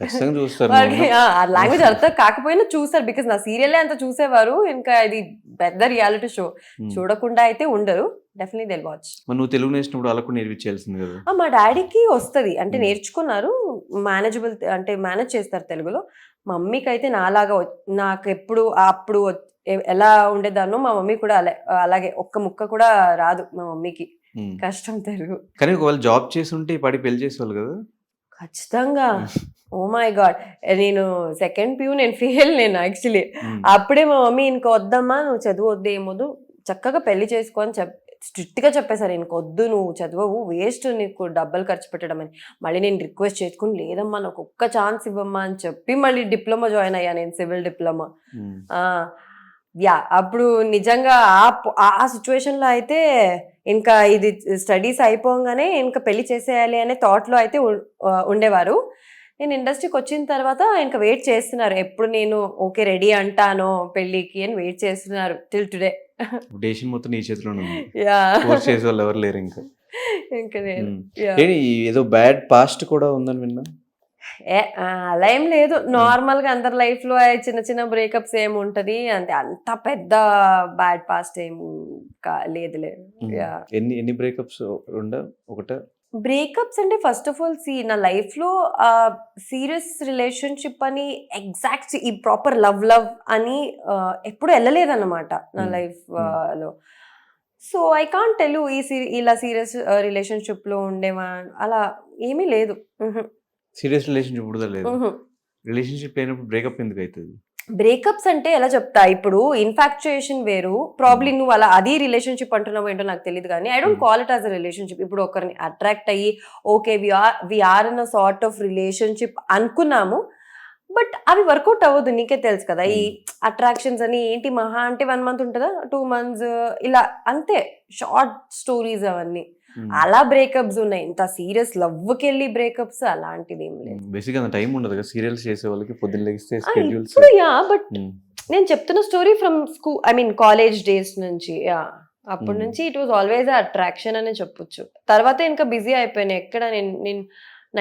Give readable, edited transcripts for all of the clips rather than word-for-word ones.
ఖచ్చితంగా చూస్తారు. వాళ్ళకి ఆ లాంగ్వేజ్ అర్థం కాకపోయినా చూస్తారు, బికాస్ నా సీరియలే అంత చూసేవారు, ఇంకా ఇది పెద్ద రియాలిటీ షో, చూడకుండా అయితే ఉండరు, డెఫినెట్లీ దే వాచ్. నువ్వు తెలుగు నేర్చినప్పుడు అలా కూడా నేర్పించాల్సింది కదా. మా డాడీకి వస్తుంది, అంటే నేర్చుకున్నారు, మేనేజబుల్, అంటే మేనేజ్ చేస్తారు తెలుగులో. మా మమ్మీకి అయితే నాలాగా నాకు ఎప్పుడు అప్పుడు ఎలా ఉండేదాన్నో మా మమ్మీ కూడా అలాగే ఒక్క ముక్క కూడా రాదు మా మమ్మీకి, కష్టం తెలుగు. కానీ ఒకవేళ జాబ్ చేసి ఉంటే పడి పెళ్లి చేసేవాళ్ళు కదా. ఖచ్చితంగా. ఓ మై గాడ్, నేను సెకండ్ ప్యూ, నేను ఫెయిల్, నేను యాక్చువల్లీ అప్పుడే మా మమ్మీ ఇంక వద్దమ్మా, నువ్వు చదువు వద్దు, ఏమొద్దు, చక్కగా పెళ్లి చేసుకో అని స్ట్రిక్ట్ గా చెప్పేశారు. ఇంకొద్దు, నువ్వు చదువు వేస్ట్, నీకు డబ్బులు ఖర్చు పెట్టడం అని. మళ్ళీ నేను రిక్వెస్ట్ చేసుకుని, లేదమ్మా నాకు ఒక్క ఛాన్స్ ఇవ్వమ్మా అని చెప్పి మళ్ళీ డిప్లొమా జాయిన్ అయ్యా నేను, సివిల్ డిప్లొమా. అప్పుడు నిజంగా ఆ సిచ్యువేషన్ లో అయితే ఇంకా ఇది స్టడీస్ అయిపోగానే ఇంకా పెళ్లి చేసేయాలి అనే థాట్ లో అయితే ఉండేవారు. నేను ఇండస్ట్రీకి వచ్చిన తర్వాత ఇంకా వెయిట్ చేస్తున్నారు, ఎప్పుడు నేను ఓకే రెడీ అంటానో పెళ్లికి అని వెయిట్ చేస్తున్నారు టిల్ టుడే. డేషన్ మొత్తం నీ చేతిలోనే ఉంది. యా, ఫోర్స్ చేసే వాళ్ళు ఎవరు లేరు ఇంకా. ఇంకా నేను ఏదో బ్యాడ్ పాస్ట్ కూడా ఉందని విన్నా. అలా ఏం లేదు, నార్మల్ గా అందరి లైఫ్ లో చిన్న చిన్న బ్రేకప్స్ ఏముంటది అంతే, అంత పెద్ద బ్యాడ్ పాస్ట్ ఏం లేదు. ఎన్ని బ్రేకప్స్ ఒకటే బ్రేకప్స్ అంటే ఫస్ట్ ఆఫ్ ఆల్ నా లైఫ్ లో సీరియస్ రిలేషన్షిప్ అని ఎగ్జాక్ట్ ఈ ప్రాపర్ లవ్ అని ఎప్పుడు వెళ్ళలేదన్నమాట నా లైఫ్ లో. సో ఐ కాంట్ టెల్ ఇలా సీరియస్ రిలేషన్షిప్ లో ఉండేవా అలా ఏమీ లేదు. సీరియస్ రిలేషన్షిప్ కూడా లేదు. రిలేషన్షిప్ లేనప్పుడు బ్రేకప్ ఎందుకు అవుతుంది? బ్రేకప్స్ అంటే ఎలా చెప్తా, ఇప్పుడు ఇన్ఫాక్చుయేషన్ వేరు, ప్రాబ్లీ నువ్వు అలా అది రిలేషన్షిప్ అంటున్నావు ఏంటో నాకు తెలియదు, కానీ I don't call it as a relationship. ఇప్పుడు ఒకరిని అట్రాక్ట్ అయ్యి okay we're in a sort of relationship అనుకున్నాము, బట్ అవి వర్కౌట్ అవ్వదు, నీకే తెలుసు కదా. ఈ అట్రాక్షన్స్ అని ఏంటి, మహా అంటే 1 month ఉంటుందా, 2 months ఇలా అంతే, షార్ట్ స్టోరీస్ అవన్నీ. అలా బ్రేకప్స్ ఉన్నాయి, ఇంత సీరియస్ లవ్కి వెళ్ళి బ్రేకప్స్ అలాంటిది ఏం లేదు. బేసిక్గా టైం ఉండదు కదా సీరియల్స్ చేసే వాళ్ళకి, పొద్దున్న లెగిస్తే ఇప్పుడు బట్ నేను చెప్తున్న story from school, I mean college days నుంచి. అప్పటి నుంచి ఇట్ వాజ్ ఆల్వేస్ అట్రాక్షన్ అనే చెప్పొచ్చు. తర్వాత ఇంకా బిజీ అయిపోయినాయి, ఎక్కడ నేను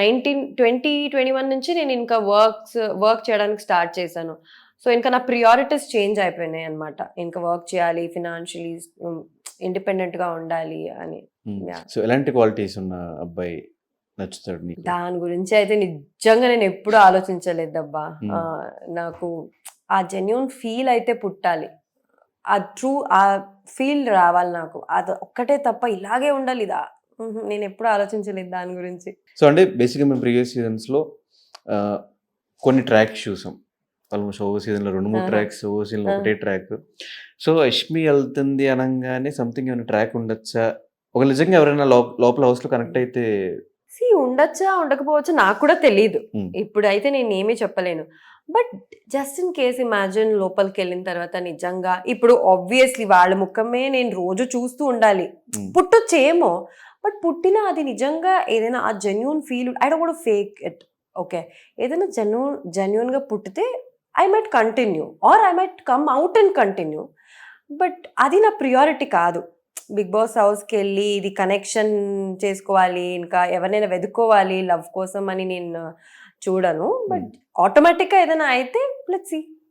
2021 నుంచి నేను ఇంకా వర్క్ చేయడానికి స్టార్ట్ చేశాను. సో ఇంకా నా ప్రియారిటీస్ చేంజ్ అయిపోయినాయి అనమాట, ఇంకా వర్క్ చేయాలి, ఫినాన్షియలీ ఇండిపెండెంట్ గా ఉండాలి అని. సో ఎలాంటి క్వాలిటీస్ ఉన్న అబ్బాయి నచ్చుతాడు నీకు? దాని గురించి అయితే నిజంగా నేను ఎప్పుడు ఆలోచించలేదబ్బా. నాకు ఆ జెన్యూన్ ఫీల్ అయితే పుట్టాలి, ఆ ట్రూ ఆ ఫీల్ రావాలి నాకు, అది ఒక్కటే తప్ప ఇలాగే ఉండాలి ఇదా నేను ఎప్పుడు ఆలోచించలేదు దాని గురించి. సో అంటే బేసిక్గా మేము ప్రీవియస్ సీజన్స్లో కొన్ని ట్రాక్స్ చూసాం, ఆల్మోస్ట్ ఓవర్ సీజన్లో 2-3 ట్రాక్స్, ఓవర్ సీజన్లో ఒకటే ట్రాక్. సో యష్మి వెళ్తుంది అనగానే సంథింగ్ ఏమైనా ట్రాక్ ఉండొచ్చా? ఒక నిజంగా ఎవరైనా లోపల హౌస్లో కనెక్ట్ అయితే ఉండొచ్చా ఉండకపోవచ్చా నాకు కూడా తెలీదు, ఇప్పుడైతే నేను ఏమీ చెప్పలేను. But just in case imagine లోపలికి వెళ్ళిన తర్వాత నిజంగా, ఇప్పుడు ఆబ్వియస్లీ వాళ్ళ ముఖమే నేను రోజు చూస్తూ ఉండాలి, పుట్టొచ్చేమో, బట్ పుట్టిన అది నిజంగా ఏదైనా ఆ genuine feel, I don't want to fake it. Okay, ఏదైనా జెన్యూన్ గా పుట్టితే I might continue or I might come out and continue, but అది నా ప్రియారిటీ కాదు. బిగ్ బాస్ హౌస్కి వెళ్ళి ఇది కనెక్షన్ చేసుకోవాలి, ఇంకా ఎవరినైనా వెతుక్కోవాలి లవ్ కోసం అని నేను చూడను. బట్ ఆటోమేటిక్గా ఏదైనా అయితే లెట్స్ సీ.